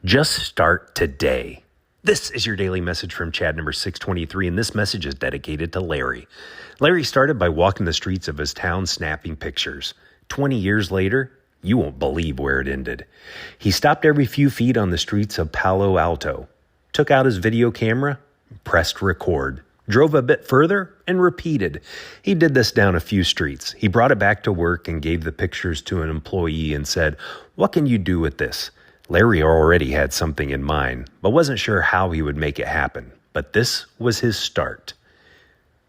Just start today. This is your daily message from Chad number 623, and this message is dedicated to Larry. Larry started by walking the streets of his town snapping pictures. 20 years later, you won't believe where it ended. He stopped every few feet on the streets of Palo Alto, took out his video camera, pressed record, drove a bit further, and repeated. He did this down a few streets. He brought it back to work and gave the pictures to an employee and said, "What can you do with this?" Larry already had something in mind, but wasn't sure how he would make it happen. But this was his start.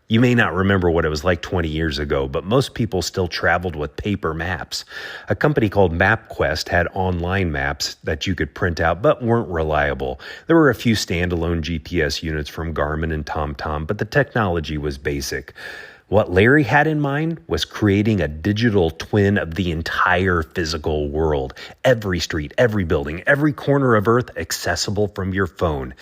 You may not remember what it was like 20 years ago, but most people still traveled with paper maps. A company called MapQuest had online maps that you could print out, but weren't reliable. There were a few standalone GPS units from Garmin and TomTom, but the technology was basic. What Larry had in mind was creating a digital twin of the entire physical world. Every street, every building, every corner of Earth accessible from your phone.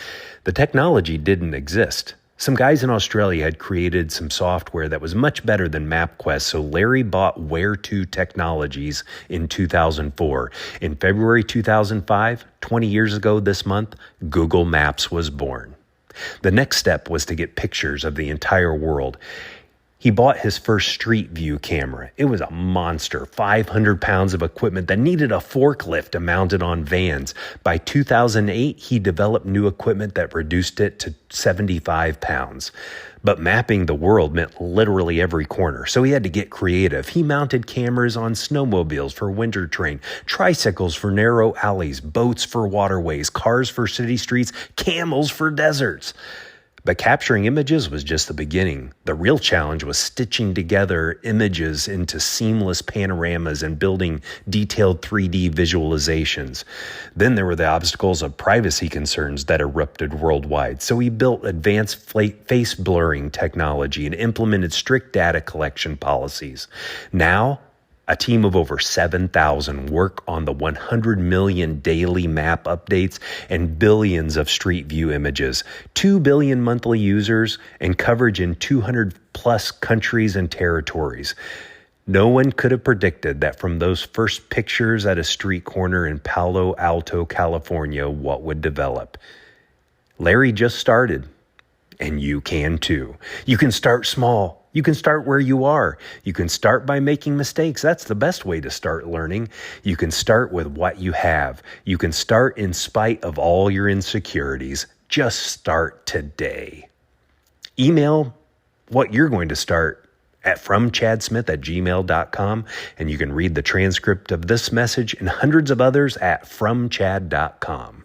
The technology didn't exist. Some guys in Australia had created some software that was much better than MapQuest, so Larry bought Where2 Technologies in 2004. In February 2005, 20 years ago this month, Google Maps was born. The next step was to get pictures of the entire world. He bought his first Street View camera. It was a monster, 500 pounds of equipment that needed a forklift to mount it on vans. By 2008, he developed new equipment that reduced it to 75 pounds. But mapping the world meant literally every corner, so he had to get creative. He mounted cameras on snowmobiles for winter terrain, tricycles for narrow alleys, boats for waterways, cars for city streets, camels for deserts. But capturing images was just the beginning. The real challenge was stitching together images into seamless panoramas and building detailed 3D visualizations. Then there were the obstacles of privacy concerns that erupted worldwide. So he built advanced face blurring technology and implemented strict data collection policies. Now, a team of over 7,000 work on the 100 million daily map updates and billions of Street View images, 2 billion monthly users, and coverage in 200 plus countries and territories. No one could have predicted that from those first pictures at a street corner in Palo Alto, California, what would develop. Larry just started, and you can too. You can start small. You can start where you are. You can start by making mistakes. That's the best way to start learning. You can start with what you have. You can start in spite of all your insecurities. Just start today. Email what you're going to start at fromchadsmith@gmail.com, and you can read the transcript of this message and hundreds of others at fromchad.com.